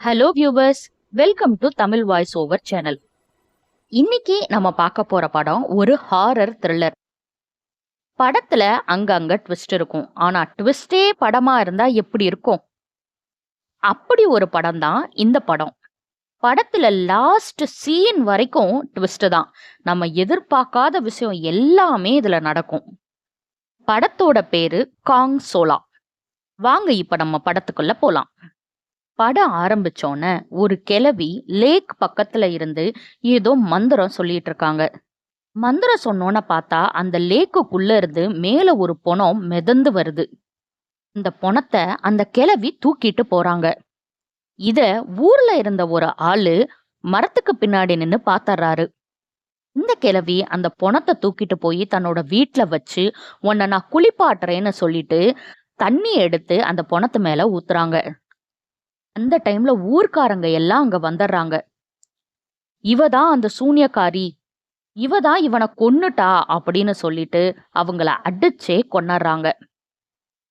Hello viewers, welcome to Tamil voice over channel. இன்னைக்கு நம்ம பார்க்க போற படம் ஒரு ஹாரர் த்ரில்லர். படத்துல அங்கங்க ட்விஸ்ட் இருக்கும். ஆனா ட்விஸ்டே படமா இருந்தா எப்படி இருக்கும்? அப்படி ஒரு படம் தான் இந்த படம். படத்துல லாஸ்ட் சீன் வரைக்கும் ட்விஸ்ட் தான். நம்ம எதிர்பார்க்காத விஷயம் எல்லாமே இதுல நடக்கும். படத்தோட பேரு காங் சோலா. வாங்க இப்ப நம்ம படத்துக்குள்ள போலாம். படம் ஆரம்பிச்சோன்ன ஒரு கிழவி லேக் பக்கத்துல இருந்து ஏதோ மந்திரம் சொல்லிட்டு இருக்காங்க. மந்திரம் சொன்னோன்னு பார்த்தா அந்த லேக்குக்குள்ள இருந்து மேல ஒரு பொணம் மிதந்து வருது. இந்த பொணத்தை அந்த கிழவி தூக்கிட்டு போறாங்க. இத ஊர்ல இருந்த ஒரு ஆளு மரத்துக்கு பின்னாடி நின்னு பாத்தர்றாரு. இந்த கிழவி அந்த பொணத்தை தூக்கிட்டு போய் தன்னோட வீட்டுல வச்சு உன்னை நான் குளிப்பாட்டுறேன்னு சொல்லிட்டு தண்ணி எடுத்து அந்த பொணத்து மேல ஊத்துறாங்க. அந்த டைம்ல ஊர்க்காரங்க எல்லாம் அங்க வந்துடுறாங்க. இவதான் அந்த சூனியக்காரி, இவதான் இவனை கொன்னுட்டா அப்படின்னு சொல்லிட்டு அவங்கள அடிச்சே கொன்னறாங்க.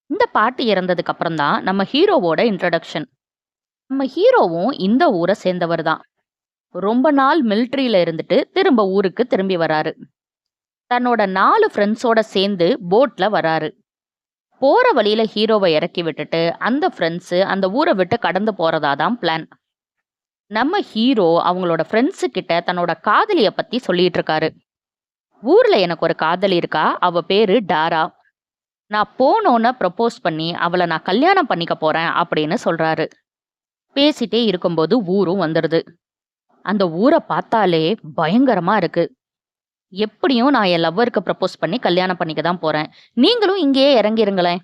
இந்த பாட்டு இறந்ததுக்கு அப்புறம் தான் நம்ம ஹீரோவோட இன்ட்ரடக்ஷன். நம்ம ஹீரோவும் இந்த ஊரை சேர்ந்தவர் தான். ரொம்ப நாள் மிலிட்ரியில இருந்துட்டு திரும்ப ஊருக்கு திரும்பி வராரு. தன்னோட 4 ஃப்ரெண்ட்ஸோட சேர்ந்து போட்ல வராரு. போற வழியில ஹீரோவை இறக்கி விட்டுட்டு அந்த ஃப்ரெண்ட்ஸ் அந்த ஊரை விட்டு கடந்து போறதா தான் பிளான். நம்ம ஹீரோ அவங்களோட ஃப்ரெண்ட்ஸு கிட்ட தன்னோட காதலிய பத்தி சொல்லிட்டு இருக்காரு. ஊர்ல எனக்கு ஒரு காதலி இருக்கா, அவ பேரு டாரா. நான் போனோன்னு ப்ரப்போஸ் பண்ணி அவளை நான் கல்யாணம் பண்ணிக்க போறேன் அப்படின்னு சொல்றாரு. பேசிட்டே இருக்கும்போது ஊரும் வந்துடுது. அந்த ஊரை பார்த்தாலே பயங்கரமா இருக்கு. எப்படியும் நான் என் லவ்வருக்கு ப்ரப்போஸ் பண்ணி கல்யாணம் பண்ணிக்க தான் போறேன். நீங்களும் இங்கேயே இறங்கிருங்களேன்.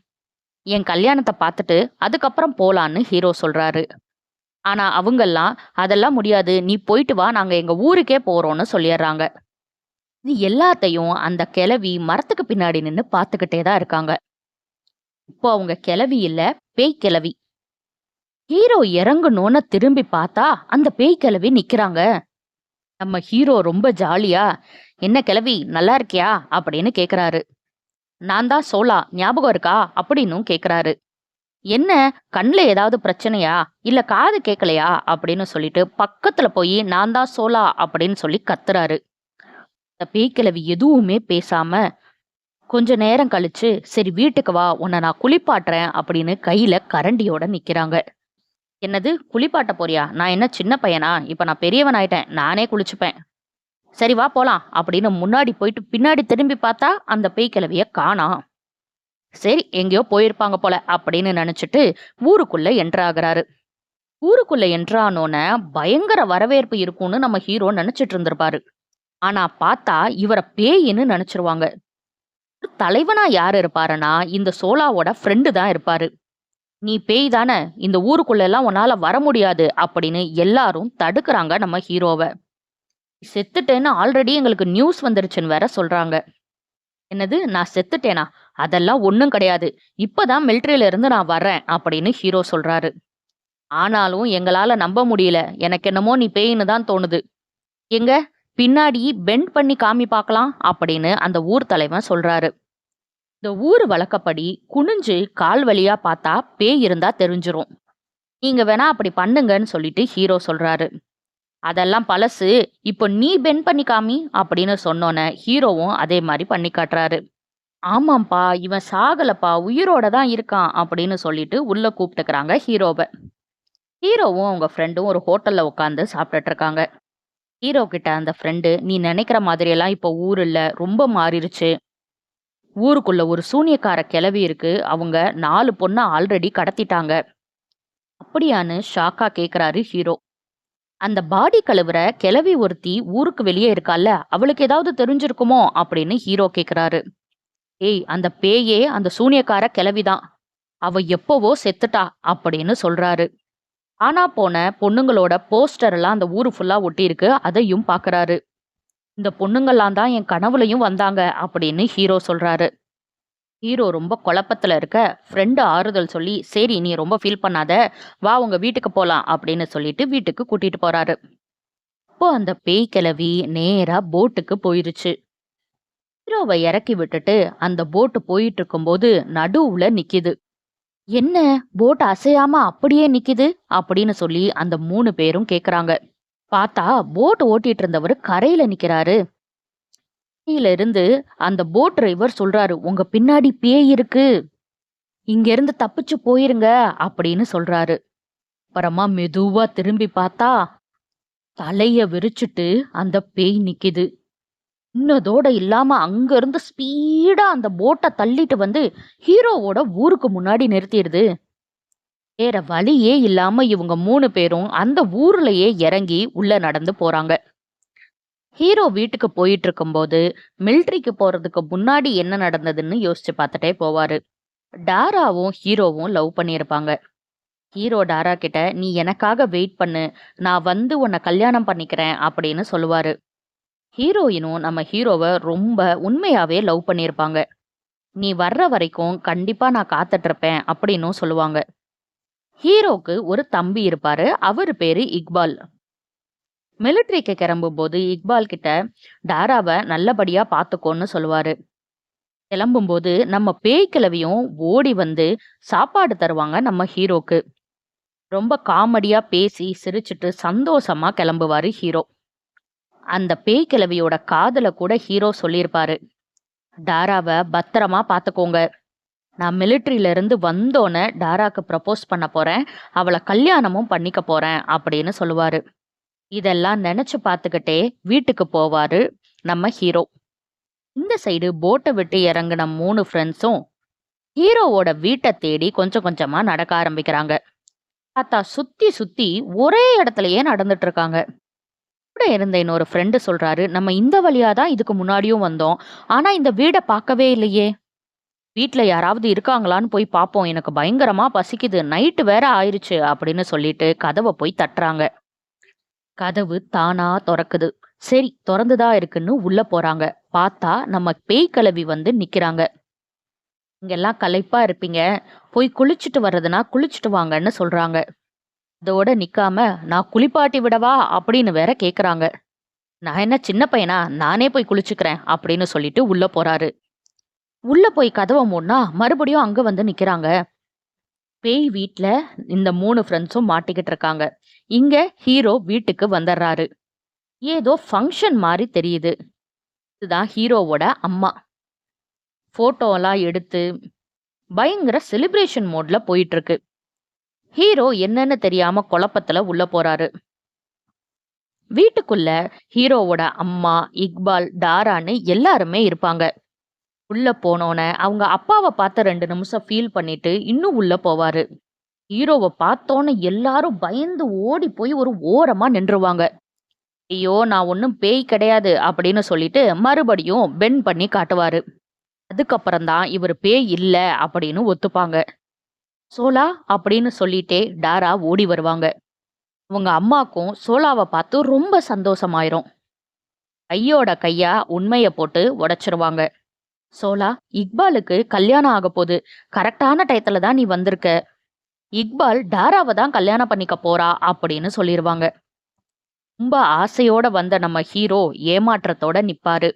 என் கல்யாணத்தை பார்த்துட்டு அதுக்கப்புறம் போலான்னு ஹீரோ சொல்றாரு. ஆனா அவங்கெல்லாம் அதெல்லாம் முடியாது, நீ போயிட்டு வா, நாங்க எங்க ஊருக்கே போறோம்னு சொல்லிடுறாங்க. இது எல்லாத்தையும் அந்த கிழவி மரத்துக்கு பின்னாடி நின்னு பாத்துக்கிட்டே தான் இருக்காங்க. இப்போ அவங்க கிழவி இல்ல, பேய் கிழவி. ஹீரோ இறங்கணும்னு திரும்பி பார்த்தா அந்த பேய் கிழவி நிக்கிறாங்க. நம்ம ஹீரோ ரொம்ப ஜாலியா, என்ன கிழவி நல்லா இருக்கியா அப்படின்னு கேக்குறாரு. நான் தான் சோலா, ஞாபகம் இருக்கா அப்படின்னும் கேக்குறாரு. என்ன, கண்ணுல ஏதாவது பிரச்சனையா இல்ல காது கேட்கலையா அப்படின்னு சொல்லிட்டு பக்கத்துல போய் நான் தான் சோலா அப்படின்னு சொல்லி கத்துறாரு. இந்த பேய்க்கிழவி எதுவுமே பேசாம கொஞ்ச நேரம் கழிச்சு சரி வீட்டுக்கு வா, உன்னை நான் குளிப்பாட்டுறேன் அப்படின்னு கையில கரண்டியோட நிக்கிறாங்க. என்னது, குளிப்பாட்ட போறியா? நான் என்ன சின்ன பையனா? இப்ப நான் பெரியவன் ஆயிட்டேன், நானே குளிச்சுப்பேன். சரி வா போலாம் அப்படின்னு முன்னாடி போயிட்டு பின்னாடி திரும்பி பார்த்தா அந்த பேய்க்கிழவிய காணோம். சரி எங்கேயோ போயிருப்பாங்க போல அப்படின்னு நினைச்சிட்டு ஊருக்குள்ள என்ட்ராகிறாரு. ஊருக்குள்ள என்ட்ரானோன பயங்கர வரவேற்பு இருக்கும்னு நம்ம ஹீரோ நினைச்சிட்டு இருந்திருப்பாரு. ஆனா பார்த்தா இவரை பேயின்னு நினைச்சிருவாங்க. தலைவனா யாரு இருப்பாருன்னா இந்த சோலாவோட ஃப்ரெண்டு தான் இருப்பாரு. நீ பேய் தானே, இந்த ஊருக்குள்ள எல்லாம் உன்னால வர முடியாது அப்படின்னு எல்லாரும் தடுக்கிறாங்க நம்ம ஹீரோவை. செத்துட்டேன்னு ஆல்ரெடி எங்களுக்கு நியூஸ் வந்துருச்சுன்னு வேற சொல்றாங்க. என்னது, நான் செத்துட்டேனா? அதெல்லாம் ஒண்ணும் கிடையாது, இப்பதான் மிலிட்டரியில இருந்து நான் வர்றேன் அப்படின்னு ஹீரோ சொல்றாரு. ஆனாலும் எங்களால நம்ப முடியல, எனக்கு என்னமோ நீ பேயின்னு தான் தோணுது. எங்க பின்னாடி பெண்ட் பண்ணி காமி பார்க்கலாம் அப்படின்னு அந்த ஊர் தலைவன் சொல்றாரு. இந்த ஊர் வழக்கப்படி குனிஞ்சு கால் வழியா பார்த்தா பேய் இருந்தா தெரிஞ்சிரும். நீங்க வேணா அப்படி பண்ணுங்கன்னு சொல்லிட்டு ஹீரோ சொல்றாரு. அதெல்லாம் பழசு, இப்போ நீ பெண்ட் பண்ணி காமி அப்படின்னு சொன்னோன்ன ஹீரோவும் அதே மாதிரி பண்ணி காட்டுறாரு. ஆமாம்பா, இவன் சாகலப்பா, உயிரோட தான் இருக்கான் அப்படின்னு சொல்லிட்டு உள்ள கூப்பிட்டுக்கிறாங்க ஹீரோவை. ஹீரோவும் அவங்க ஃப்ரெண்டும் ஒரு ஹோட்டல்ல உட்காந்து சாப்பிட்டுட்டு இருக்காங்க. ஹீரோ கிட்ட அந்த ஃப்ரெண்டு, நீ நினைக்கிற மாதிரியெல்லாம் இப்போ ஊர் இல்ல, ரொம்ப மாறிடுச்சு. ஊருக்குள்ள ஒரு சூனியக்கார கிழவி இருக்கு, அவங்க 4 பொண்ணை ஆல்ரெடி கடத்திட்டாங்க. அப்படியான்னு ஷாக்கா கேக்குறாரு ஹீரோ. அந்த பாடி கழுவுற கிழவி ஒருத்தி ஊருக்கு வெளியே இருக்கால, அவளுக்கு ஏதாவது தெரிஞ்சிருக்குமோ அப்படின்னு ஹீரோ கேக்குறாரு. ஏய், அந்த பேயே அந்த சூனியக்கார கிழவிதான், அவ எப்பவோ செத்துட்டா அப்படின்னு சொல்றாரு. ஆனா போன பொண்ணுங்களோட போஸ்டர் எல்லாம் அந்த ஊரு ஃபுல்லா ஒட்டி இருக்கு, அதையும் பாக்குறாரு. இந்த பொண்ணுங்கெல்லாம் தான் என் கனவுலையும் வந்தாங்க அப்படின்னு ஹீரோ சொல்றாரு. ஹீரோ ரொம்ப குழப்பத்துல இருக்க ஃப்ரெண்டு ஆறுதல் சொல்லி, சரி நீ ரொம்ப ஃபீல் பண்ணாத, வா உங்க வீட்டுக்கு போலாம் அப்படின்னு சொல்லிட்டு வீட்டுக்கு கூட்டிட்டு போறாரு. இப்போ அந்த பேய் கிழவி நேரா போட்டுக்கு போயிருச்சு. ஹீரோவை இறக்கி விட்டுட்டு அந்த போட்டு போயிட்டு இருக்கும்போது நடுவுல நிக்குது. என்ன, போட் அசையாம அப்படியே நிக்குது அப்படின்னு சொல்லி அந்த 3 பேரும் கேக்குறாங்க. பார்த்தா போட் ஓட்டிட்டு இருந்தவர் கரையில நிக்கிறாரு. கீழ இருந்து அந்த போட் டிரைவர் சொல்றாரு, உங்க பின்னாடி பேய் இருக்கு, இங்க இருந்து தப்பிச்சு போயிருங்க அப்படின்னு சொல்றாரு. அப்புறமா மெதுவா திரும்பி பார்த்தா தலைய விரிச்சுட்டு அந்த பேய் நிக்குது. இன்னதோட இல்லாம அங்க இருந்து ஸ்பீடா அந்த போட்டை தள்ளிட்டு வந்து ஹீரோவோட ஊருக்கு முன்னாடி நிறுத்திடுது. வேற வழியே இல்லாம இவங்க 3 பேரும் அந்த ஊர்லயே இறங்கி உள்ள நடந்து போறாங்க. ஹீரோ வீட்டுக்கு போயிட்டு இருக்கும்போது மிலிட்டரிக்கு போறதுக்கு முன்னாடி என்ன நடந்ததுன்னு யோசிச்சு பார்த்துட்டே போவாரு. டாராவும் ஹீரோவும் லவ் பண்ணியிருப்பாங்க. ஹீரோ டாரா கிட்ட, நீ எனக்காக வெயிட் பண்ணு, நான் வந்து உன்னை கல்யாணம் பண்ணிக்கிறேன் அப்படின்னு சொல்லுவாரு. ஹீரோயினும் நம்ம ஹீரோவை ரொம்ப உண்மையாவே லவ் பண்ணியிருப்பாங்க. நீ வர்ற வரைக்கும் கண்டிப்பா நான் காத்துட்டு இருப்பேன் அப்படின்னும் சொல்லுவாங்க. ஹீரோக்கு ஒரு தம்பி இருப்பாரு. அவரு பேரு இக்பால். மிலிட்டரிக்கு கிளம்பும்போது இக்பால் கிட்ட டாராவை நல்லபடியா பாத்துக்கோன்னு சொல்லுவாரு. கிளம்பும்போது நம்ம பேய் கிழவியும் ஓடி வந்து சாப்பாடு தருவாங்க நம்ம ஹீரோக்கு. ரொம்ப காமெடியா பேசி சிரிச்சுட்டு சந்தோஷமா கிளம்புவாரு ஹீரோ. அந்த பேய் கிழவியோட காதுல கூட ஹீரோ சொல்லியிருப்பாரு, டாராவை பத்திரமா பாத்துக்கோங்க, நான் மிலிட்டரியில இருந்து வந்தோன்னே டாராக்கு ப்ரப்போஸ் பண்ண போறேன், அவளை கல்யாணமும் பண்ணிக்க போறேன் அப்படின்னு சொல்லுவாரு. இதெல்லாம் நினைச்சு பார்த்துக்கிட்டே வீட்டுக்கு போவாரு நம்ம ஹீரோ. இந்த சைடு போட்டை விட்டு இறங்கின 3 ஃப்ரெண்ட்ஸும் ஹீரோவோட வீட்டை தேடி கொஞ்சம் கொஞ்சமா நடக்க ஆரம்பிக்கிறாங்க. பார்த்தா சுத்தி சுத்தி ஒரே இடத்துலயே நடந்துட்டு இருக்காங்க. கூட இருந்த இன்னொரு ஃப்ரெண்டு சொல்றாரு, நம்ம இந்த வழியா தான் இதுக்கு முன்னாடியும் வந்தோம், ஆனா இந்த வீடை பார்க்கவே இல்லையே, வீட்ல யாராவது இருக்காங்களான்னு போய் பார்ப்போம், எனக்கு பயங்கரமா பசிக்குது, நைட்டு வேற ஆயிருச்சு அப்படின்னு சொல்லிட்டு கதவை போய் தட்டுறாங்க. கதவு தானா தொறக்குது. சரி, தொறந்துதான் இருக்குன்னு உள்ள போறாங்க. பார்த்தா நம்ம பேய் கிழவி வந்து நிக்கிறாங்க. இங்கெல்லாம் களைப்பா இருப்பீங்க, போய் குளிச்சுட்டு வர்றதுனா குளிச்சுட்டு வாங்கன்னு சொல்றாங்க. இதோட நிக்காம, நான் குளிப்பாட்டி விடவா அப்படின்னு வேற கேக்குறாங்க. நான் என்ன சின்ன பையனா, நானே போய் குளிச்சுக்கிறேன் அப்படின்னு சொல்லிட்டு உள்ள போறாரு. உள்ள போய் கதவை மூடினா மறுபடியும் அங்க வந்து நிக்கிறாங்க. பேய் வீட்ல இந்த 3 ஃப்ரெண்ட்ஸும் மாட்டிக்கிட்டு இருக்காங்க. இங்க ஹீரோ வீட்டுக்கு வந்துடுறாரு. ஏதோ ஃபங்க்ஷன் மாதிரி தெரியுது. இதுதான் ஹீரோவோட அம்மா. போட்டோ எல்லாம் எடுத்து பயங்கர செலிப்ரேஷன் மோட்ல போயிட்டு இருக்கு. ஹீரோ என்னன்னு தெரியாம குழப்பத்துல உள்ள போறாரு. வீட்டுக்குள்ள ஹீரோவோட அம்மா, இக்பால், டாரான்னு எல்லாருமே இருப்பாங்க. உள்ள போனோன அவங்க அப்பாவை பார்த்த 2 நிமிஷம் ஃபீல் பண்ணிட்டு இன்னும் உள்ள போவாரு. ஹீரோவை பார்த்தோன்னு எல்லாரும் பயந்து ஓடி போய் ஒரு ஓரமா நின்றுவாங்க. ஐயோ, நான் ஒன்னும் பேய் கிடையாது அப்படின்னு சொல்லிட்டு மறுபடியும் பெண்ட் பண்ணி காட்டுவாரு. அதுக்கப்புறம் தான் இவர் பேய் இல்ல அப்படின்னு ஒத்துப்பாங்க. சோலா அப்படின்னு சொல்லிட்டே டாரா ஓடி வருவாங்க. உங்க அம்மாக்கும் சோலாவை பார்த்து ரொம்ப சந்தோஷமாயிரும். கையோட கையா உண்மைய போட்டு உடைச்சிருவாங்க. சோலா, இக்பாலுக்கு கல்யாணம் ஆக போகுது, கரெக்டான டயத்துல தான் நீ வந்திருக்க, இக்பால் டாராவை தான் கல்யாணம் பண்ணிக்க போறா அப்படின்னு சொல்லிருவாங்க. ரொம்ப ஆசையோட வந்த நம்ம ஹீரோ ஏமாற்றத்தோட நிப்பாரு.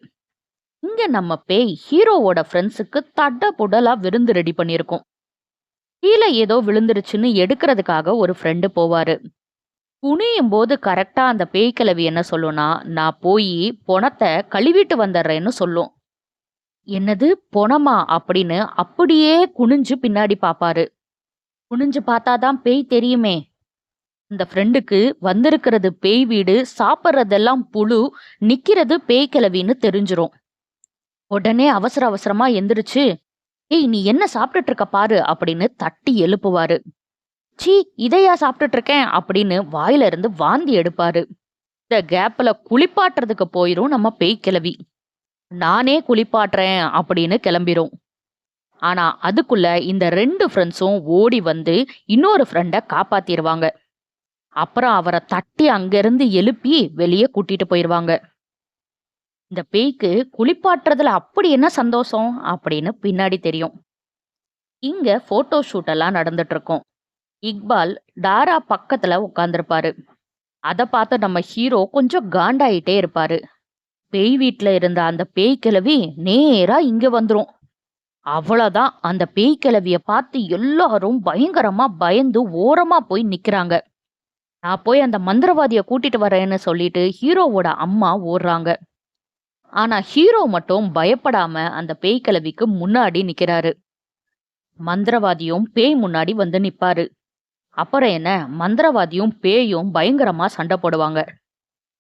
இங்க நம்ம பேய் ஹீரோவோட ஃப்ரெண்ட்ஸுக்கு தட புடலா விருந்து ரெடி பண்ணிருக்கோம். கீழே ஏதோ விழுந்துருச்சுன்னு எடுக்கிறதுக்காக ஒரு ஃப்ரெண்டு போவாரு. குனியும் போது கரெக்டா அந்த பேய் கிழவி என்ன சொல்லும்னா, நான் போய் பொணத்தை கழுவிட்டு வந்துடுறேன்னு சொல்லும். என்னது, பொணமா அப்படின்னு அப்படியே குனிஞ்சு பின்னாடி பாப்பாரு. குனிஞ்சு பார்த்தாதான் பேய் தெரியுமே. இந்த ஃப்ரெண்டுக்கு வந்திருக்கிறது பேய் வீடு, சாப்பிட்றதெல்லாம் புழு, நிக்கிறது பேய் கிழவின்னு தெரிஞ்சிரும். உடனே அவசர அவசரமா எந்திரிச்சு, ஏய் நீ என்ன சாப்பிட்டுட்டு இருக்க பாரு அப்படின்னு தட்டி எழுப்புவாரு. சீ, இதையா சாப்பிட்டுட்டு இருக்கேன் அப்படின்னு வாயில இருந்து வாந்தி எடுப்பாரு. இந்த கேப்ல குளிப்பாட்டுறதுக்கு போயிரும் நம்ம பேய் கிழவி. நானே குளிப்பாட்டுறேன் அப்படின்னு கிளம்பிரும். ஆனா அதுக்குள்ள இந்த 2 ஃப்ரெண்ட்ஸும் ஓடி வந்து இன்னொரு ஃப்ரெண்ட காப்பாத்திருவாங்க. அப்புறம் அவரை தட்டி அங்கிருந்து எழுப்பி வெளியே கூட்டிட்டு போயிருவாங்க. இந்த பேய்க்கு குளிப்பாட்டுறதுல அப்படி என்ன சந்தோஷம் அப்படின்னு பின்னாடி தெரியும். இங்க போட்டோ ஷூட் எல்லாம் நடந்துட்டு இருக்கும். இக்பால் டாரா பக்கத்துல உட்கார்ந்திருப்பாரு. அதை பார்த்து நம்ம ஹீரோ கொஞ்சம் காண்டாயிட்டே இருப்பாரு. பேய் வீட்டுல இருந்த அந்த பேய் கிழவி நேரா இங்க வந்துரும். அவ்வளவுதான், அந்த பேய் கிழவிய பார்த்து எல்லாரும் பயங்கரமா பயந்து ஓரமா போய் நிக்கிறாங்க. நான் போய் அந்த மந்திரவாதிய கூட்டிட்டு வரேன்னு சொல்லிட்டு ஹீரோவோட அம்மா ஓடுறாங்க. ஆனா ஹீரோ மட்டும் பயப்படாம அந்த பேய் கிழவிக்கு முன்னாடி நிக்கிறாரு. மந்திரவாதியும் பேய் முன்னாடி வந்து நிப்பாரு. அப்புறம் என்ன, மந்திரவாதியும் பேயும் பயங்கரமா சண்டை போடுவாங்க.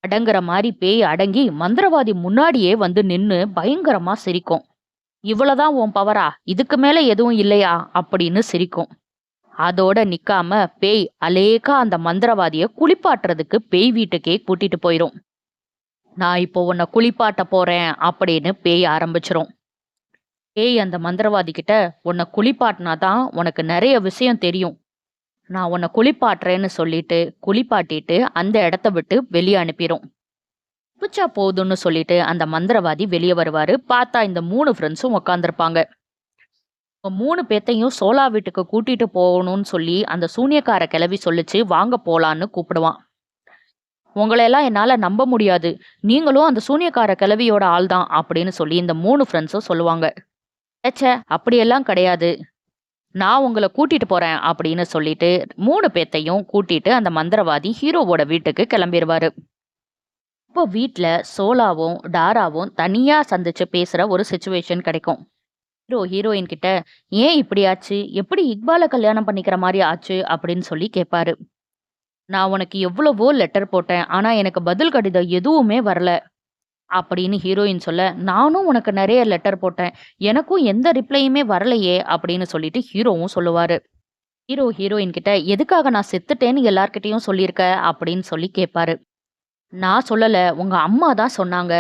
அடங்குற மாரி பேய் அடங்கி மந்திரவாதி முன்னாடியே வந்து நின்னு பயங்கரமா சிரிக்கும். "இவ்வளவுதான் உன் பவரா? இதுக்கு மேல எதுவும் இல்லையா?" அப்படின்னு சிரிக்கும். அதோட நிக்காம பேய் அலேக்கா அந்த மந்திரவாதிய குளிப்பாட்டுறதுக்கு பேய் வீட்டுக்கே கூட்டிட்டு போயிரும். "நான் இப்போ உன்னை குளிப்பாட்ட போறேன்" அப்படின்னு பேய் ஆரம்பிச்சிரும். பேய் அந்த மந்திரவாதி கிட்ட, "உன்னை குளிப்பாட்டினாதான் உனக்கு நிறைய விஷயம் தெரியும். நான் உன்னை குளிப்பாட்டுறேன்னு" சொல்லிட்டு குளிப்பாட்டிட்டு அந்த இடத்த விட்டு வெளியே அனுப்பிரும். "புச்சா போதும்னு" சொல்லிட்டு அந்த மந்திரவாதி வெளியே வருவாரு. பார்த்தா இந்த 3 ஃப்ரெண்ட்ஸும் உட்காந்துருப்பாங்க. 3 பேத்தையும் சோலா வீட்டுக்கு கூட்டிட்டு போகணும்னு சொல்லி அந்த சூனியக்கார கிழவி சொல்லுச்சு. "வாங்க போலான்னு" கூப்பிடுவான். "உங்களையெல்லாம் என்னால நம்ப முடியாது. நீங்களும் அந்த சூனியக்கார கிழவியோட ஆள் தான்" அப்படின்னு சொல்லி இந்த 3 ஃப்ரெண்ட்ஸும் சொல்லுவாங்க. "ச்சே, அப்படியெல்லாம் கிடையாது. நான் உங்கள கூட்டிட்டு போறேன்" அப்படின்னு சொல்லிட்டு 3 பேத்தையும் கூட்டிட்டு அந்த மந்திரவாதி ஹீரோவோட வீட்டுக்கு கிளம்பிருவாரு. இப்போ வீட்ல சோலாவும் டாராவும் தனியா சந்திச்சு பேசுற ஒரு சிச்சுவேஷன் கிடைக்கும். ஹீரோயின் கிட்ட, "ஏன் இப்படி ஆச்சு? எப்படி இக்பால கல்யாணம் பண்ணிக்கிற மாதிரி ஆச்சு?" அப்படின்னு சொல்லி கேட்பாரு. "நான் உனக்கு எவ்வளவோ லெட்டர் போட்டேன். ஆனா எனக்கு பதில் கடிதம் எதுவுமே வரல" அப்படின்னு ஹீரோயின் சொல்ல, "நானும் உனக்கு நிறைய லெட்டர் போட்டேன். எனக்கும் எந்த ரிப்ளையுமே வரலையே" அப்படின்னு சொல்லிட்டு ஹீரோவும் சொல்லுவாரு. ஹீரோயின் கிட்ட, "எதுக்காக நான் செத்துட்டேன்னு எல்லார்கிட்டயும் சொல்லியிருக்க?" அப்படின்னு சொல்லி கேட்பாரு. "நான் சொல்லல. உங்க அம்மா தான் சொன்னாங்க.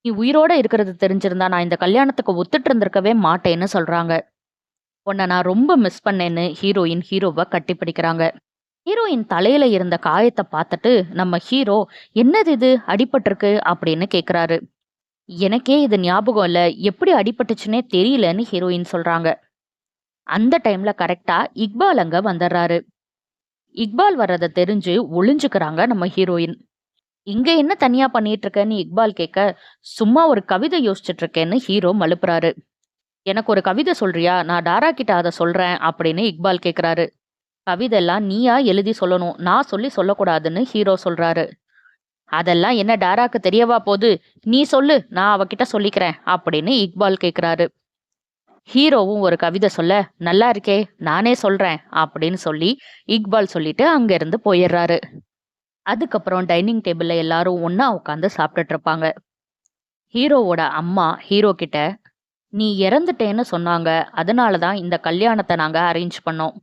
நீ உயிரோட இருக்கிறது தெரிஞ்சிருந்தா நான் இந்த கல்யாணத்துக்கு ஒத்துட்டு இருந்திருக்கவே மாட்டேன்னு சொல்றாங்க. உன்னை நான் ரொம்ப மிஸ் பண்ணேன்னு" ஹீரோயின் ஹீரோவை கட்டிப்பிடிக்கிறாங்க. ஹீரோயின் தலையில இருந்த காயத்தை பார்த்துட்டு நம்ம ஹீரோ, "என்னது இது, அடிபட்டிருக்கு?" அப்படின்னு கேக்குறாரு. "எனக்கே இது ஞாபகம் இல்ல. எப்படி அடிபட்டுச்சுன்னே தெரியலன்னு" ஹீரோயின் சொல்றாங்க. அந்த டைம்ல கரெக்டா இக்பால் அங்க வந்துடுறாரு. இக்பால் வர்றத தெரிஞ்சு ஒளிஞ்சுக்கிறாங்க நம்ம ஹீரோயின். "இங்க என்ன தனியா பண்ணிட்டு இருக்கன்னு" இக்பால் கேட்க, "சும்மா ஒரு கவிதை யோசிச்சுட்டு இருக்கேன்னு" ஹீரோ மழுப்புறாரு. "எனக்கு ஒரு கவிதை சொல்றியா? நான் டாரா கிட்ட அதை சொல்றேன்" அப்படின்னு இக்பால் கேக்குறாரு. "கவிதைலாம் நீயா எழுதி சொல்லணும். நான் சொல்லி சொல்லக்கூடாதுன்னு" ஹீரோ சொல்றாரு. "அதெல்லாம் என்ன டாராக்கு தெரியவா போது? நீ சொல்லு, நான் அவகிட்ட சொல்லிக்கிறேன்" அப்படின்னு இக்பால் கேக்குறாரு. ஹீரோவும் ஒரு கவிதை சொல்ல, "நல்லா இருக்கே, நானே சொல்றேன்" அப்படின்னு சொல்லி இக்பால் சொல்லிட்டு அங்க இருந்து போயிடுறாரு. அதுக்கப்புறம் டைனிங் டேபிள்ல எல்லாரும் ஒண்ணா உட்காந்து சாப்பிட்டுட்டு இருப்பாங்க. ஹீரோவோட அம்மா ஹீரோ கிட்ட, "நீ இறந்துட்டேன்னு சொன்னாங்க. அதனாலதான் இந்த கல்யாணத்தை நாங்க அரேஞ்ச் பண்ணோம்.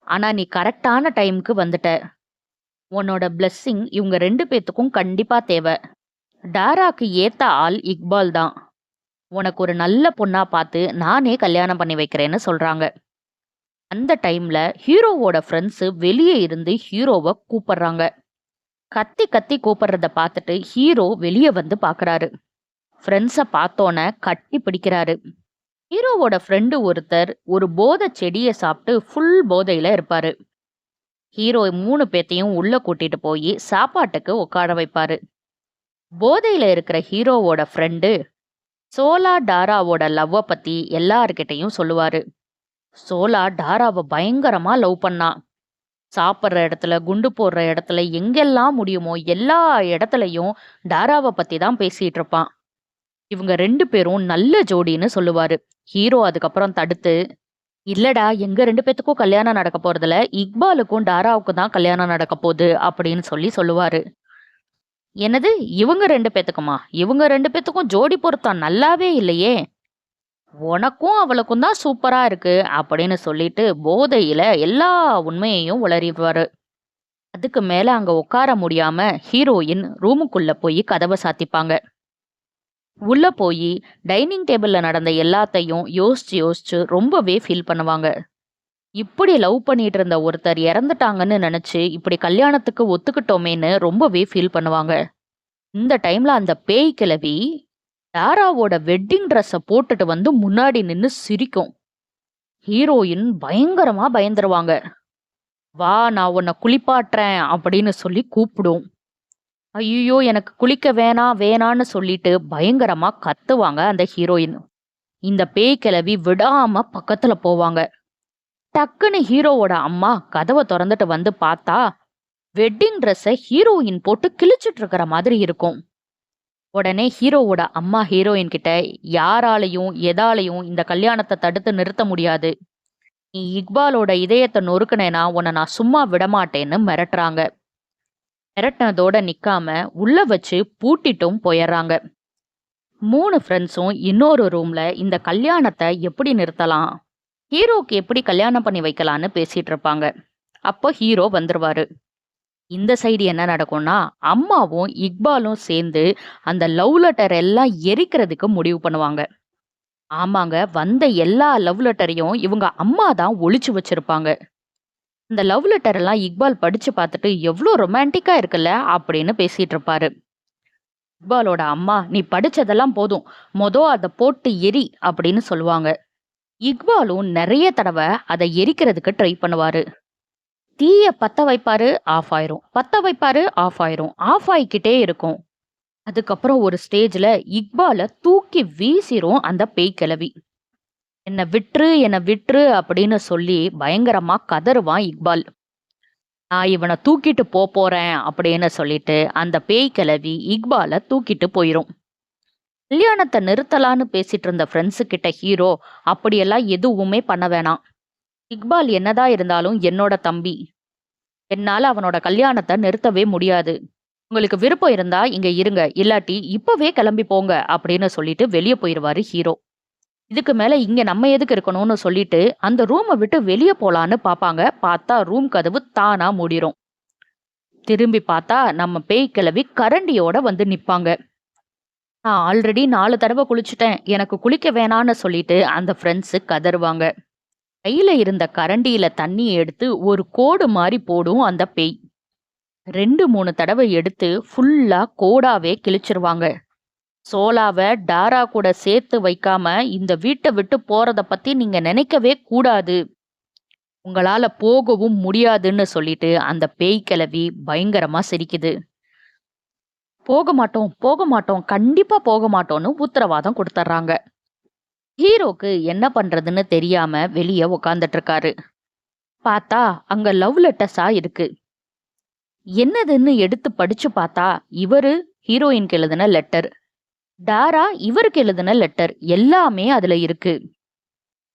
ஆனா நீ கரெக்டான டைம்க்கு வந்துட்ட. உன்னோட பிளெஸ்ஸிங் இவங்க 2 பேத்துக்கும் கண்டிப்பா தேவை. டாராக்கு ஏத்த ஆள் இக்பால் தான். உனக்கு ஒரு நல்ல பொண்ணா பார்த்து நானே கல்யாணம் பண்ணி வைக்கிறேன்னு" சொல்றாங்க. அந்த டைம்ல ஹீரோவோட ஃப்ரெண்ட்ஸ் வெளியே இருந்து ஹீரோவை கூப்பிடுறாங்க. கத்தி கத்தி கூப்பிடுறத பார்த்துட்டு ஹீரோ வெளியே வந்து பாக்குறாரு. ஃப்ரெண்ட்ஸ பார்த்தோன்னே கட்டி பிடிக்கிறாரு. ஹீரோவோட ஃப்ரெண்டு ஒருத்தர் ஒரு போதை செடியை சாப்பிட்டு ஃபுல் போதையில இருப்பாரு. ஹீரோ 3 பேத்தையும் உள்ள கூட்டிட்டு போய் சாப்பாட்டுக்கு உட்கார வைப்பாரு. போதையில இருக்கிற ஹீரோவோட ஃப்ரெண்டு சோலா டாராவோட லவ்வ பத்தி எல்லார்கிட்டையும் சொல்லுவாரு. சோலா டாராவை பயங்கரமா லவ் பண்ணா. சாப்பிட்ற இடத்துல, குண்டு போடுற இடத்துல, எங்கெல்லாம் முடியுமோ எல்லா இடத்துலயும் டாராவை பத்தி தான் பேசிட்டு இருப்பான். இவங்க 2 பேரும் நல்ல ஜோடின்னு சொல்லுவாரு. ஹீரோ அதுக்கப்புறம் தடுத்து, "இல்லடா, எங்க 2 பேத்துக்கும் கல்யாணம் நடக்க போறதில்ல. இக்பாலுக்கும் டாராவுக்கும் தான் கல்யாணம் நடக்க போகுது" அப்படின்னு சொல்லுவாரு. "என்னது, இவங்க 2 பேத்துக்குமா? இவங்க 2 பேத்துக்கும் ஜோடி பொருத்தம் நல்லாவே இல்லையே. உனக்கும் அவளுக்கும் தான் சூப்பரா இருக்கு" அப்படின்னு சொல்லிட்டு போதையில எல்லா உண்மையையும் உளறிடுவாரு. அதுக்கு மேல அங்க உட்கார முடியாம ஹீரோயின் ரூமுக்குள்ள போய் கதவை சாத்திப்பாங்க. உள்ள போய் டைனிங் டேபிள்ல நடந்த எல்லாத்தையும் யோசிச்சு யோசிச்சு ரொம்பவே ஃபீல் பண்ணுவாங்க. இப்படி லவ் பண்ணிட்டு இருந்த ஒருத்தர் இறந்துட்டாங்கன்னு நினைச்சு இப்படி கல்யாணத்துக்கு ஒத்துக்கிட்டோமேன்னு ரொம்பவே ஃபீல் பண்ணுவாங்க. இந்த டைம்ல அந்த பேய் கிழவி டாராவோட வெட்டிங் ட்ரெஸ்ஸ போட்டுட்டு வந்து முன்னாடி நின்னு சிரிக்கும். ஹீரோயின் பயங்கரமா பயந்துருவாங்க. "வா, நான் உன்னை குளிப்பாட்டுறேன்" அப்படின்னு சொல்லி கூப்பிடும். ஐயோ, எனக்கு குளிக்க வேணாம் வேணான்னு சொல்லிட்டு பயங்கரமா கத்துவாங்க அந்த ஹீரோயின். இந்த பேய் கிழவி விடாம பக்கத்துல போவாங்க. டக்குன்னு ஹீரோவோட அம்மா கதவை திறந்துட்டு வந்து பார்த்தா வெட்டிங் ட்ரெஸ்ஸை ஹீரோயின் போட்டு கிழிச்சிட்டு இருக்கிற மாதிரி இருக்கும். உடனே ஹீரோவோட அம்மா ஹீரோயின் கிட்ட, யாராலையும் எதாலையும் இந்த கல்யாணத்தை தடுத்து நிறுத்த முடியாது. நீ இக்பாலோட இதயத்தை நொறுக்குனேனா உன்னை நான் சும்மா விடமாட்டேன்னு மிரட்டுறாங்க. மிரட்டினதோட நிக்காம உள்ள வச்சு பூட்டிட்டும் போயிடுறாங்க. 3 ஃப்ரெண்ட்ஸும் இன்னொரு ரூம்ல இந்த கல்யாணத்தை எப்படி நிறுத்தலாம், ஹீரோக்கு எப்படி கல்யாணம் பண்ணி வைக்கலான்னு பேசிட்டு இருப்பாங்க. அப்போ ஹீரோ வந்துருவாரு. இந்த சைடு என்ன நடக்கும்னா, அம்மாவும் இக்பாலும் சேர்ந்து அந்த லவ் லெட்டர் எல்லாம் எரிக்கிறதுக்கு முடிவு பண்ணுவாங்க. ஆமாங்க, வந்த எல்லா லவ் லெட்டரையும் இவங்க அம்மா தான் ஒளிச்சு வச்சிருப்பாங்க. இந்த லவ் லெட்டர் எல்லாம் இக்பால் படிச்சு பார்த்துட்டு எவ்வளோ ரொமான்டிக்கா இருக்குல்ல அப்படின்னு பேசிட்டு இருப்பாரு. இக்பாலோட அம்மா, நீ படிச்சதெல்லாம் போதும், அதை போட்டு எரி அப்படின்னு சொல்லுவாங்க. இக்பாலும் நிறைய தடவை அதை எரிக்கிறதுக்கு ட்ரை பண்ணுவாரு. தீய பத்த வைப்பாரு, ஆஃப் ஆயிரும், பத்த வைப்பாரு, ஆஃப் ஆயிரும், ஆஃப் ஆயிக்கிட்டே இருக்கும். அதுக்கப்புறம் ஒரு ஸ்டேஜ்ல இக்பால தூக்கி வீசிரும் அந்த பேய் கிழவி. என்ன விட்டுரு, என்ன விட்டுரு அப்படின்னு சொல்லி பயங்கரமா கதறுவான் இக்பால். நான் இவனை தூக்கிட்டு போறேன் அப்படின்னு சொல்லிட்டு அந்த பேய் கிழவி இக்பால தூக்கிட்டு போயிரும். கல்யாணத்தை நிறுத்தலான்னு பேசிட்டு இருந்த ஃப்ரெண்ட்ஸு கிட்ட ஹீரோ, அப்படியெல்லாம் எதுவுமே பண்ண வேணாம், இக்பால் என்னதான் இருந்தாலும் என்னோட தம்பி, என்னால அவனோட கல்யாணத்தை நிறுத்தவே முடியாது, உங்களுக்கு விருப்பம் இருந்தா இங்க இருங்க, இல்லாட்டி இப்பவே கிளம்பி போங்க அப்படின்னு சொல்லிட்டு வெளியே போயிடுவாரு ஹீரோ. இதுக்கு மேல இங்க நம்ம எதுக்கு இருக்கணும்னு சொல்லிட்டு அந்த ரூமை விட்டு வெளியே போலான்னு பாப்பாங்க. பார்த்தா ரூம் கதவு தானா மூடிரும். திரும்பி பார்த்தா நம்ம பேய் கிழவி கரண்டியோட வந்து நிப்பாங்க. நான் ஆல்ரெடி 4 தடவை குளிச்சுட்டேன், எனக்கு குளிக்க வேணான்னு சொல்லிட்டு அந்த ஃப்ரெண்ட்ஸு கதறுவாங்க. கையில இருந்த கரண்டியில தண்ணி எடுத்து ஒரு கோடு மாதிரி போடும் அந்த பேய். 2-3 தடவை எடுத்து ஃபுல்லா கோடாவே கிழிச்சிருவாங்க. சோலாவை டாரா கூட சேர்த்து வைக்காம இந்த வீட்டை விட்டு போறத பத்தி நீங்க நினைக்கவே கூடாது, உங்களால போகவும் முடியாதுன்னு சொல்லிட்டு அந்த பேய் கிழவி பயங்கரமா சிரிக்குது. போக மாட்டோம், போக மாட்டோம், கண்டிப்பா போக மாட்டோம்னு உத்தரவாதம் கொடுத்துட்றாங்க. ஹீரோக்கு என்ன பண்றதுன்னு தெரியாம வெளியே உக்காந்துட்டு இருக்காரு. பார்த்தா அங்க லவ் லெட்டர்ஸா இருக்கு. என்னதுன்னு எடுத்து படிச்சு பார்த்தா இவரு ஹீரோயின்க்கு எழுதின லெட்டர், டாரா இவருக்கு எழுதின லெட்டர் எல்லாமே அதுல இருக்கு.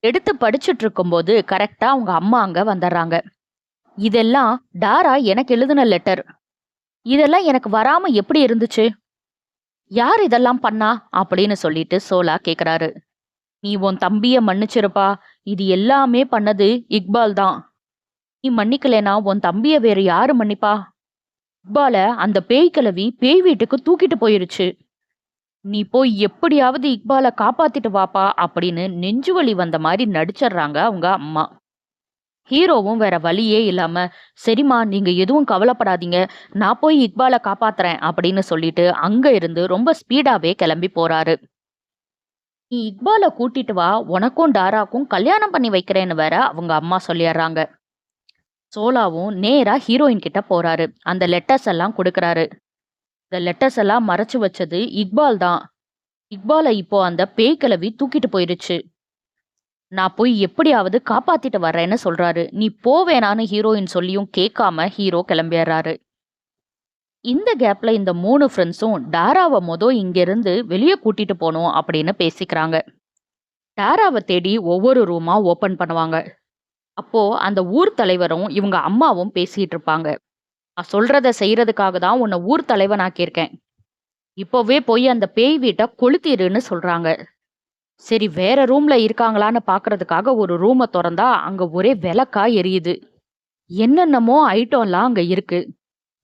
எடுத்து படிச்சுட்டு இருக்கும்போது கரெக்டா அவங்க அம்மா அங்க வந்துடுறாங்க. இதெல்லாம் டாரா எனக்கு எழுதின லெட்டர், இதெல்லாம் எனக்கு வராம எப்படி இருந்துச்சு, யார் இதெல்லாம் பண்ணா அப்படின்னு சொல்லிட்டு சோலா கேக்குறாரு. நீ உன் தம்பிய மன்னிச்சிருப்பா, இது எல்லாமே பண்ணது இக்பால் தான், நீ மன்னிக்கலைனா உன் தம்பிய வேற யாரு மன்னிப்பா, இக்பால அந்த பேய் கிழவி பேய் வீட்டுக்கு தூக்கிட்டு போயிருச்சு, நீ போய் எப்படியாவது இக்பால காப்பாத்திட்டு வாப்பா அப்படின்னு நெஞ்சுவலி வந்த மாதிரி நடிச்சிடுறாங்க அவங்க அம்மா. ஹீரோவும் வேற வழியே இல்லாம, சரிம்மா நீங்க எதுவும் கவலைப்படாதீங்க, நான் போய் இக்பால காப்பாத்துறேன் அப்படின்னு சொல்லிட்டு அங்க இருந்து ரொம்ப ஸ்பீடாவே கிளம்பி போறாரு. நீ இக்பால கூட்டிட்டு வா, உனக்கும் டாராக்கும் கல்யாணம் பண்ணி வைக்கிறேன்னு வேற அவங்க அம்மா சொல்லிடுறாங்க. சோலாவும் நேரா ஹீரோயின் கிட்ட போறாரு. அந்த லெட்டர்ஸ் எல்லாம் கொடுக்கறாரு. இந்த லெட்டர்ஸ் எல்லாம் மறைச்சு வச்சது இக்பால் தான், இக்பாலை இப்போ அந்த பேய் கிழவி தூக்கிட்டு போயிருச்சு, நான் போய் எப்படியாவது காப்பாத்திட்டு வர்றேன்னு சொல்றாரு. நீ போவேனான்னு ஹீரோயின் சொல்லியும் கேட்காம ஹீரோ கிளம்பிடுறாரு. இந்த கேப்ல இந்த 3 ஃப்ரெண்ட்ஸும் டாராவை இங்க இருந்து வெளியே கூட்டிட்டு போனோம் அப்படின்னு பேசிக்கிறாங்க. டாராவை தேடி ஒவ்வொரு ரூமா ஓபன் பண்ணுவாங்க. அப்போ அந்த ஊர் தலைவரும் இவங்க அம்மாவும் பேசிட்டு இருப்பாங்க. நான் சொல்றத செய்யறதுக்காக தான் உன்னை ஊர் தலைவனாக்கியிருக்கேன், இப்போவே போய் அந்த பேய் வீட்டை கொளுத்திருன்னு சொல்றாங்க. சரி, வேற ரூம்ல இருக்காங்களான்னு பாக்குறதுக்காக ஒரு ரூமை திறந்தா அங்க ஒரே விளக்கா எரியுது. என்னென்னமோ ஐட்டம்லாம் அங்க இருக்கு.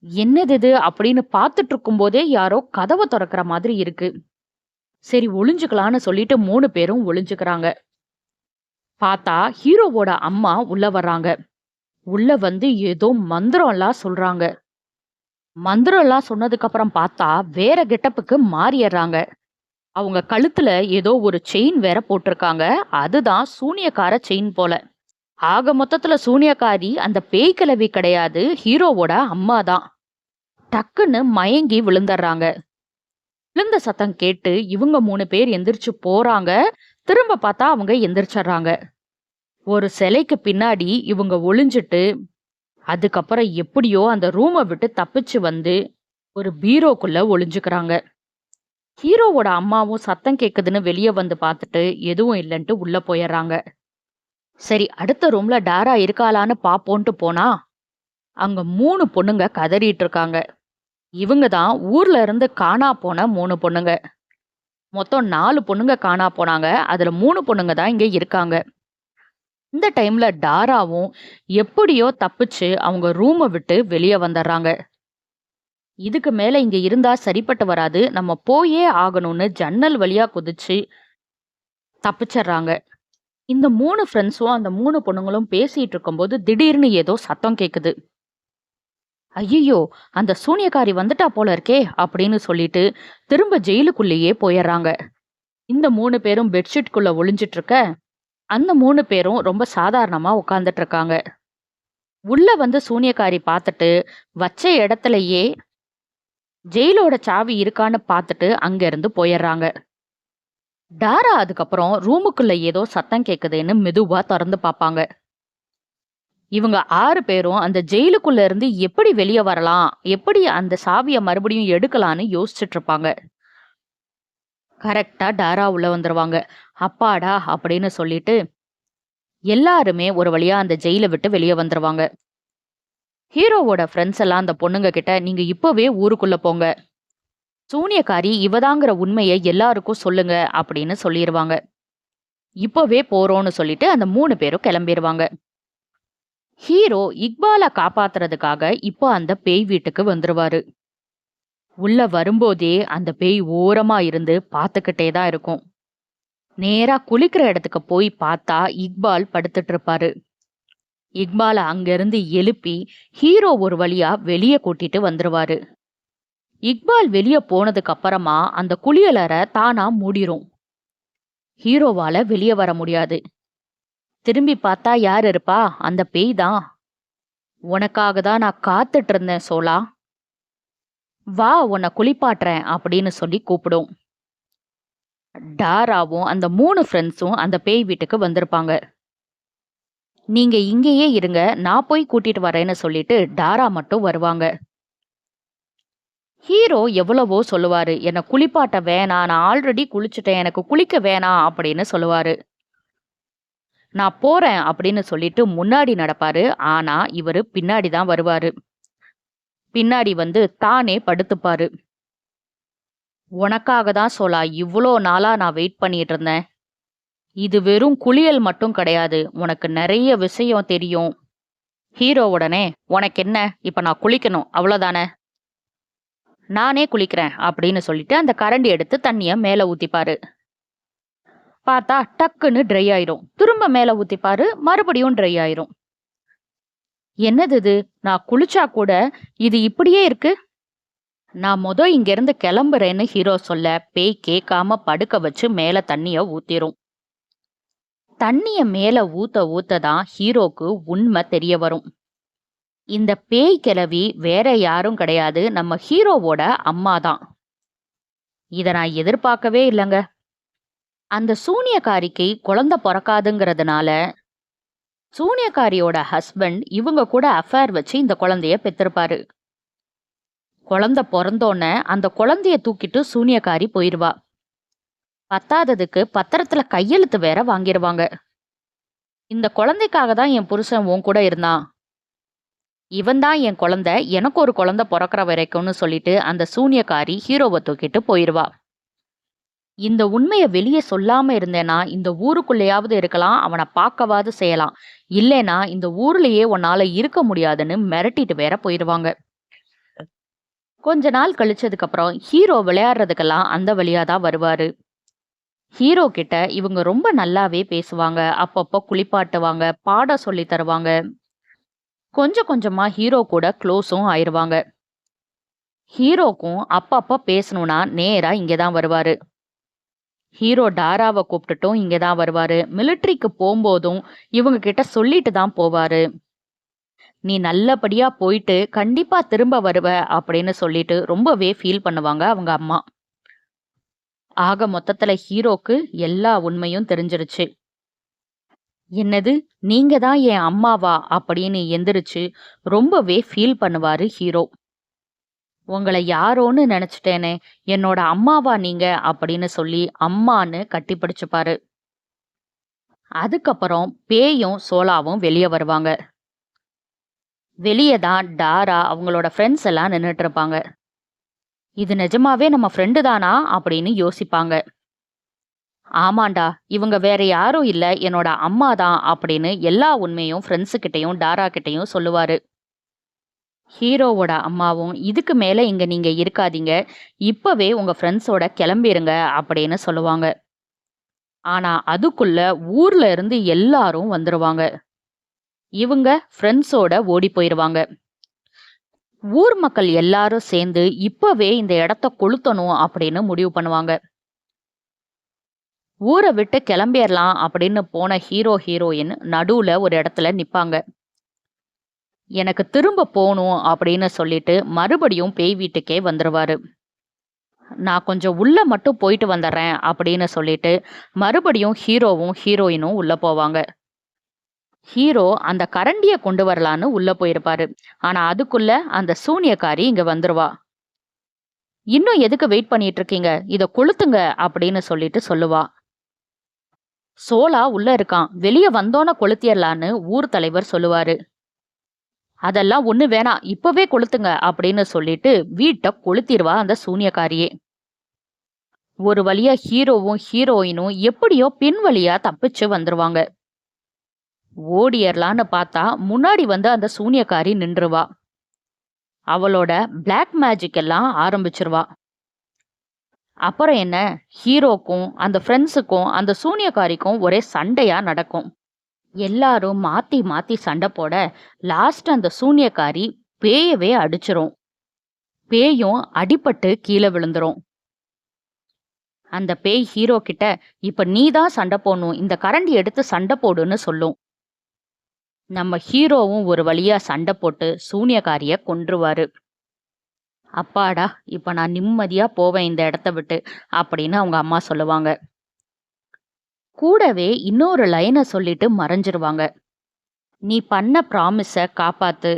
என்னது இது அப்படின்னு பார்த்துட்டு இருக்கும் போதே யாரோ கதவை திறக்கிற மாதிரி இருக்கு. சரி ஒளிஞ்சுக்கலான்னு சொல்லிட்டு 3 பேரும் ஒளிஞ்சுக்கிறாங்க. பார்த்தா ஹீரோவோட அம்மா உள்ள வர்றாங்க. உள்ள வந்து ஏதோ மந்திரம்லாம் சொல்றாங்க. மந்திரம்லாம் சொன்னதுக்கு அப்புறம் பார்த்தா வேற கெட்டப்புக்கு மாறிடுறாங்க. அவங்க கழுத்துல ஏதோ ஒரு செயின் வேற போட்டிருக்காங்க. அதுதான் சூனியக்கார செயின் போல. ஆக மொத்தத்துல சூனியக்காரி அந்த பேய் கிழவி கிடையாது, ஹீரோவோட அம்மா தான். டக்குன்னு மயங்கி விழுந்துடுறாங்க. விழுந்த சத்தம் கேட்டு இவங்க 3 பேர் எந்திரிச்சு போறாங்க. திரும்ப பார்த்தா அவங்க எந்திரிச்சிடுறாங்க. ஒரு சிலைக்கு பின்னாடி இவங்க ஒளிஞ்சிட்டு, அதுக்கப்புறம் எப்படியோ அந்த ரூம விட்டு தப்பிச்சு வந்து ஒரு பீரோக்குள்ள ஒளிஞ்சுக்கிறாங்க. ஹீரோவோட அம்மாவும் சத்தம் கேக்குதுன்னு வெளிய வந்து பார்த்துட்டு எதுவும் இல்லன்ட்டு உள்ள போயிடுறாங்க. சரி, அடுத்த ரூம்ல டாரா இருக்காளான்னு பாப்போன்ட்டு போனா, அங்க 3 பொண்ணுங்க கதறிட்டு இருக்காங்க. இவங்க தான் ஊர்ல இருந்து காணா போன 3 பொண்ணுங்க. மொத்தம் 4 பொண்ணுங்க காணா போனாங்க. அதுல 3 பொண்ணுங்க தான் இங்க இருக்காங்க. இந்த டைம்ல டாராவும் எப்படியோ தப்பிச்சு அவங்க ரூம விட்டு வெளிய வந்துடுறாங்க. இதுக்கு மேல இங்க இருந்தா சரிப்பட்டு வராது. நம்ம போயே ஆகணும்னு ஜன்னல் வழியா குதிச்சு தப்பிச்சிடுறாங்க. இந்த 3 ஃப்ரெண்ட்ஸும் அந்த 3 பொண்ணுங்களும் பேசிட்டு இருக்கும்போது திடீர்னு ஏதோ சத்தம் கேக்குது. ஐயையோ! அந்த சூனியக்காரி வந்துட்டா போல இருக்கே! அப்படின்னு சொல்லிட்டு திரும்ப ஜெயிலுக்குள்ளேயே போயிடுறாங்க. இந்த 3 பேரும் பெட்ஷீட்குள்ள ஒளிஞ்சிட்டு இருக்க, அந்த 3 பேரும் ரொம்ப சாதாரணமா உட்கார்ந்துட்டு இருக்காங்க. உள்ள வந்து சூனியக்காரி பார்த்துட்டு, வச்ச இடத்திலேயே ஜெயிலோட சாவி இருக்கான்னு பார்த்துட்டு அங்க இருந்து போயிடுறாங்க. டாரா அதுக்கப்புறம் ரூமுக்குள்ள ஏதோ சத்தம் கேக்குதுன்னு மெதுவா தொறந்து பார்ப்பாங்க. இவங்க 6 பேரும் அந்த ஜெயிலுக்குள்ள இருந்து எப்படி வெளிய வரலாம்? எப்படி அந்த சாவிய மறுபடியும் எடுக்கலான்னு யோசிச்சுட்டு இருப்பாங்க. கரெக்ட்டா டாரா உள்ள வந்துருவாங்க. அப்பாடா! அப்படின்னு சொல்லிட்டு எல்லாருமே ஒரு வழியா அந்த ஜெயில விட்டு வெளிய வந்துருவாங்க. ஹீரோவோட ஃப்ரெண்ட்ஸ் எல்லாம் அந்த பொண்ணுங்க கிட்ட, "நீங்க இப்பவே ஊருக்குள்ள போங்க. சூனியக்காரி இவதாங்கிற உண்மைய எல்லாருக்கும் சொல்லுங்க" அப்படின்னு சொல்லிருவாங்க. இப்பவே போறோம்னு சொல்லிட்டு அந்த 3 பேரும் கிளம்பிருவாங்க. ஹீரோ இக்பால காப்பாத்துறதுக்காக இப்போ அந்த பேய் வீட்டுக்கு வந்துருவாரு. உள்ள வரும்போதே அந்த பேய் ஓரமா இருந்து பார்த்துக்கிட்டே தான் இருக்கும். நேரா குளிக்கிற இடத்துக்கு போய் பார்த்தா இக்பால் படுத்துட்டு இருப்பாரு. இக்பால அங்கிருந்து எழுப்பி ஹீரோ ஒரு வழியா வெளிய கூட்டிட்டு வந்துருவாரு. இக்பால் வெளிய போனதுக்கு அப்புறமா அந்த குளியலறை தானா மூடிரும். ஹீரோவால வெளிய வர முடியாது. திரும்பி பார்த்தா யார் இருப்பா? அந்த பேய் தான். "உனக்காக தான் நான் காத்துட்டு இருந்தேன் சோலா. வா, உன்னை குளிப்பாட்டுறேன்" அப்படின்னு சொல்லி கூப்பிடும். டாராவும் அந்த 3 ஃப்ரெண்ட்ஸும் அந்த பேய் வீட்டுக்கு வந்திருப்பாங்க. "நீங்க இங்கேயே இருங்க, நான் போய் கூட்டிட்டு வரேன்னு" சொல்லிட்டு டாரா மட்டும் வருவாங்க. ஹீரோ எவ்வளவோ சொல்லுவாரு. "என்ன குளிப்பாட்ட வேணாம். நான் ஆல்ரெடி குளிச்சுட்டேன். எனக்கு குளிக்க வேணாம்" அப்படின்னு சொல்லுவாரு. "நான் போறேன்" அப்படின்னு சொல்லிட்டு முன்னாடி நடப்பாரு. ஆனா இவரு பின்னாடி தான் வருவாரு. பின்னாடி வந்து தானே படுத்துப்பாரு. "உனக்காக தான் சோலா இவ்ளோ நாளா நான் வெயிட் பண்ணிட்டு இருந்தேன். இது வெறும் குளியல் மட்டும் கிடையாது. உனக்கு நெறைய விஷயம் தெரியும்." ஹீரோ உடனே, "உனக்கென்ன? இப்ப நான் குளிக்கணும் அவ்வளோதானே? நானே குளிக்கிறேன்" அப்படின்னு சொல்லிட்டு அந்த கரண்டி எடுத்து தண்ணிய மேல ஊத்திப்பாரு. பார்த்தா டக்குன்னு ட்ரை ஆயிரும். திரும்ப மேல ஊத்திப்பாரு. மறுபடியும் ட்ரை ஆயிரும். "என்னது இது? நான் குளிச்சா கூட இது இப்படியே இருக்கு?" "நான் இங்கிருந்து கிளம்புறேன்னு" ஹீரோ சொல்ல, பேய் கேட்காம படுக்க வச்சு மேல தண்ணிய ஊத்திரும். தண்ணிய மேல ஊத்த ஊத்த தான் ஹீரோக்கு உண்மை தெரிய வரும். இந்த பேய் கிழவி வேற யாரும் கிடையாது, நம்ம ஹீரோவோட அம்மா தான். இத நான் எதிர்பார்க்கவே இல்லங்க. அந்த சூனியக்காரிக்கு குழந்தை பொறக்காதுங்கிறதுனால, சூனியக்காரியோட ஹஸ்பண்ட் இவங்க கூட அஃபேர் வச்சு இந்த குழந்தைய பெத்திருப்பாரு. குழந்தை பொறந்தோன்ன அந்த குழந்தைய தூக்கிட்டு சூனியக்காரி போயிருவா. பத்தாததுக்கு பத்திரத்துல கையெழுத்து வேற வாங்கிருவாங்க. "இந்த குழந்தைக்காக தான் என் புருஷன் உன் கூட இருந்தான். இவன் தான் என் குழந்தை. எனக்கு ஒரு குழந்தை பொறக்கிற வரைக்கும்னு" சொல்லிட்டு அந்த சூனியக்காரி ஹீரோவை தூக்கிட்டு போயிருவா. இந்த உண்மைய வெளிய சொல்லாம இருந்தேன்னா, இந்த ஊருக்குள்ளேயாவது இருக்கலாம், அவன பார்க்கவாது செய்யலாம். இல்லைன்னா இந்த ஊர்லயே உன்னால இருக்க முடியாதுன்னு மிரட்டிட்டு வேற போயிருவாங்க. கொஞ்ச நாள் கழிச்சதுக்கு அப்புறம் ஹீரோ விளையாடுறதுக்கெல்லாம் அந்த வழியா தான் வருவாரு. ஹீரோ கிட்ட இவங்க ரொம்ப நல்லாவே பேசுவாங்க. அப்பப்போ குளிப்பாட்டுவாங்க, பாடம் சொல்லி தருவாங்க. கொஞ்சம் கொஞ்சமா ஹீரோ கூட க்ளோஸும் ஆயிருவாங்க. ஹீரோக்கும் அப்பப்ப பேசணும்னா நேரா இங்க தான் வருவாரு. ஹீரோ டாராவ கூப்பிட்டுட்டும் இங்க தான் வருவாரு. மிலிட்டரிக்கு போம்போதும் இவங்க கிட்ட சொல்லிட்டு தான் போவாரு. "நீ நல்லபடியா போயிட்டு கண்டிப்பா திரும்ப வருவ" அப்படின்னு சொல்லிட்டு ரொம்பவே ஃபீல் பண்ணுவாங்க அவங்க அம்மா. ஆக மொத்தத்துல ஹீரோக்கு எல்லா உண்மையும் தெரிஞ்சிருச்சு. என்னது? நீங்க தான் என் அம்மாவா? அப்படின்னு எந்திரிச்சு ரொம்பவே ஃபீல் பண்ணுவாரு ஹீரோ. உங்கள யாரோன்னு நெனச்சுட்டேனே! என்னோட அம்மாவா நீங்க? அப்படின்னு சொல்லி அம்மான்னு கட்டிப்பிடிச்சுப்பாரு. அதுக்கப்புறம் பேயும், சோலாவும் வெளிய வருவாங்க. வெளிய தான் டாரா அவங்களோட ஃப்ரெண்ட்ஸ் எல்லாம் நின்னுட்டு இருப்பாங்க. இது நிஜமாவே நம்ம ஃப்ரெண்டு தானா? அப்படின்னு யோசிப்பாங்க. ஆமாண்டா, இவங்க வேற யாரும் இல்ல, என்னோட அம்மா தான் அப்படின்னு எல்லா உண்மையும் ஃப்ரெண்ட்ஸு கிட்டயும், டாரா கிட்டயும் சொல்லுவாரு. ஹீரோவோட அம்மாவும், "இதுக்கு மேல இங்க நீங்க இருக்காதீங்க. இப்பவே உங்க ஃப்ரெண்ட்ஸோட கிளம்பிருங்க" அப்படின்னு சொல்லுவாங்க. ஆனா, அதுக்குள்ள ஊர்ல இருந்து எல்லாரும் வந்துருவாங்க. இவங்க ஃப்ரெண்ட்ஸோட ஓடி போயிருவாங்க. ஊர் மக்கள் எல்லாரும் சேர்ந்து இப்பவே இந்த இடத்த கொளுத்தணும் அப்படின்னு முடிவு பண்ணுவாங்க. ஊர விட்டு கிளம்பிரலாம் அப்படின்னு போன ஹீரோ, ஹீரோயின் நடுவுல ஒரு இடத்துல நிப்பாங்க. எனக்கு திரும்ப போணும் அப்படின்னு சொல்லிட்டு மறுபடியும் பேய் வீட்டுக்கே வந்துருவாரு. நான் கொஞ்சம் உள்ள மட்டும் போயிட்டு வந்துடுறேன் அப்படின்னு சொல்லிட்டு மறுபடியும் ஹீரோவும் ஹீரோயினும் உள்ள போவாங்க. ஹீரோ அந்த கரண்டிய கொண்டு வரலான்னு உள்ள போயிருப்பாரு. ஆனா அதுக்குள்ள அந்த சூனியக்காரி இங்க வந்துருவா. இன்னும் எதுக்கு வெயிட் பண்ணிட்டு இருக்கீங்க? இத கொளுத்துங்க அப்படின்னு சொல்லிட்டு சொல்லுவா. சோலா உள்ள இருக்கான். வெளிய வந்தோன கொளுத்திரலான்னு ஊர் தலைவர் சொல்லுவாரு. அதெல்லாம் ஒண்ணு வேணாம். இப்பவே கொளுத்துங்க அப்படின்னு சொல்லிட்டு வீட்ட கொளுத்திருவா அந்த சூனியக்காரியே. ஒரு வழியா ஹீரோவும் ஹீரோயினும் எப்படியோ பின் வழியா தப்பிச்சு வந்துருவாங்க. ஓடியர்லான்னு பார்த்தா முன்னாடி வந்து அந்த சூனியக்காரி நின்றுவா. அவளோட பிளாக் மேஜிக் எல்லாம் ஆரம்பிச்சிருவா. அப்புறம் என்ன, ஹீரோக்கும் அந்த ஃப்ரெண்ட்ஸுக்கும் அந்த சூனியக்காரிக்கும் ஒரே சண்டையா நடக்கும். எல்லாரும் மாத்தி மாத்தி சண்டை போட லாஸ்ட் அந்த சூனியக்காரி பேயவே அடிச்சிரும். பேயும் அடிபட்டு கீழே விழுந்துரும். அந்த பேய் ஹீரோ கிட்ட, இப்ப நீ தான் சண்டை போடணும், இந்த கரண்டி எடுத்து சண்டை போடுன்னு சொல்லும். நம்ம ஹீரோவும் ஒரு வழியா சண்டை போட்டு சூனியக்காரிய கொன்றுவாரு. அப்பாடா, இப்ப நான் நிம்மதியா போவேன் இந்த இடத்த விட்டு அப்படின்னு அவங்க அம்மா சொல்லுவாங்க. கூடவே இன்னொரு லைனை சொல்லிட்டு மறைஞ்சிருவாங்க. நீ பண்ண ப்ராமிஸ காப்பாத்து.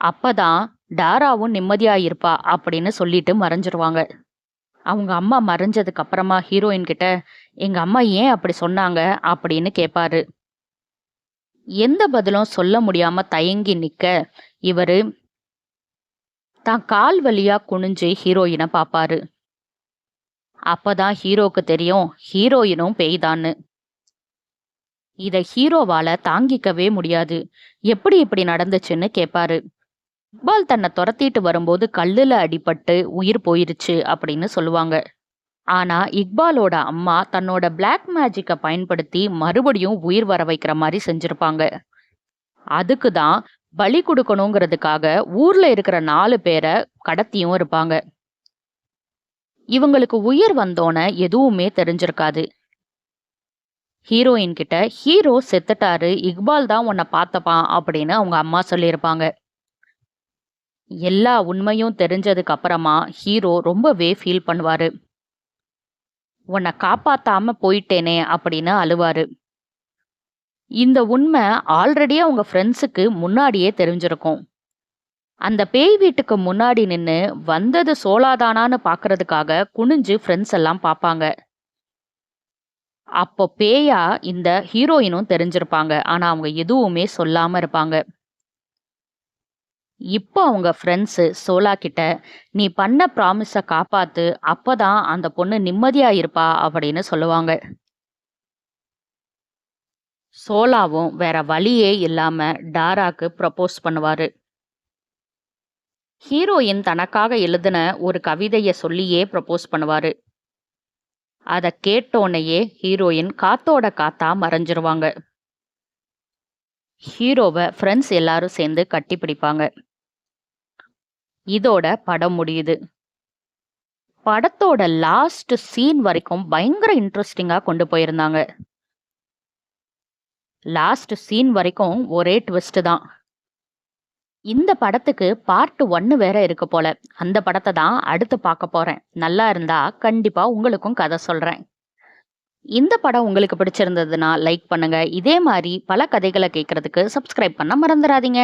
அப்பதான் டாராவும் நிம்மதியா இருப்பா அப்படின்னு சொல்லிட்டு மறைஞ்சிருவாங்க. அவங்க அம்மா மறைஞ்சதுக்கு அப்புறமா ஹீரோயின் கிட்ட, எங்க அம்மா ஏன் அப்படி சொன்னாங்க அப்படின்னு கேட்பாரு. எந்த பதிலும் சொல்ல முடியாம தயங்கி நிக்க இவரு தான் கால் வழியா குனிஞ்சு ஹீரோயினை பாப்பாரு. அப்பதான் ஹீரோக்கு தெரியும் ஹீரோயினும் பேய்தான்னு. இத ஹீரோவால தாங்கிக்கவே முடியாது. எப்படி இப்படி நடந்துச்சுன்னு கேட்பாரு. இக்பால் தன்னை துரத்திட்டு வரும்போது கல்லுல அடிபட்டு உயிர் போயிருச்சு அப்படின்னு சொல்லுவாங்க. ஆனா இக்பாலோட அம்மா தன்னோட பிளாக் மேஜிக்கை பயன்படுத்தி மறுபடியும் உயிர் வர வைக்கிற மாதிரி செஞ்சிருப்பாங்க. அதுக்கு தான் பலி கொடுக்கணுங்கிறதுக்காக ஊர்ல இருக்கிற 4 பேரை கடத்தியும் இருப்பாங்க. இவங்களுக்கு உயிர் வந்தோன எதுவுமே தெரிஞ்சிருக்காது. ஹீரோயின் கிட்ட, ஹீரோ செத்துட்டாரு, இக்பால் தான் உன்னை பார்த்தப்பான் அப்படின்னு அவங்க அம்மா சொல்லியிருப்பாங்க. எல்லா உண்மையும் தெரிஞ்சதுக்கு அப்புறமா ஹீரோ ரொம்பவே ஃபீல் பண்ணுவாரு. உன்னை காப்பாத்தாம போயிட்டேனே அப்படின்னு அழுவாரு. இந்த உண்மை ஆல்ரெடி அவங்க ஃப்ரெண்ட்ஸுக்கு முன்னாடியே தெரிஞ்சிருக்கும். அந்த பேய் வீட்டுக்கு முன்னாடி நின்னு வந்தது சோலாதானான்னு பாக்குறதுக்காக குனிஞ்சு ஃப்ரெண்ட்ஸ் எல்லாம் பார்ப்பாங்க. அப்போ பேயா இந்த ஹீரோயினும் தெரிஞ்சிருப்பாங்க. ஆனா அவங்க எதுவுமே சொல்லாம இருப்பாங்க. இப்போ அவங்க ஃப்ரெண்ட்ஸு சோலா கிட்ட, நீ பண்ண ப்ராமிஸ காப்பாத்து, அப்பதான் அந்த பொண்ணு நிம்மதியா இருப்பா அப்படின்னு சொல்லுவாங்க. சோலாவும் வேற வழியே இல்லாம டாராக்கு ப்ரப்போஸ் பண்ணுவாரு. ஹீரோயின் தனக்காக எழுதின ஒரு கவிதைய சொல்லியே ப்ரப்போஸ் பண்ணுவாரு. அத கேட்டோன்னையே ஹீரோயின் காத்தோட காத்தா மறைஞ்சிருவாங்க. ஹீரோவை ஃப்ரெண்ட்ஸ் எல்லாரும் சேர்ந்து கட்டிப்பிடிப்பாங்க. இதோட படம் முடியுது. படத்தோட லாஸ்ட் சீன் வரைக்கும் பயங்கர இன்ட்ரெஸ்டிங்கா கொண்டு போயிருந்தாங்க. லாஸ்ட் சீன் வரைக்கும் ஒரே ட்விஸ்ட் தான். இந்த படத்துக்கு பார்ட் 1 வேற இருக்கு போல. அந்த படத்தை தான் அடுத்து பார்க்க போறேன். நல்லா இருந்தா கண்டிப்பா உங்களுக்கும் கதை சொல்றேன். இந்த படம் உங்களுக்கு பிடிச்சிருந்ததுன்னா லைக் பண்ணுங்க. இதே மாதிரி பல கதைகளை கேட்கறதுக்கு சப்ஸ்கிரைப் பண்ண மறந்துடாதீங்க.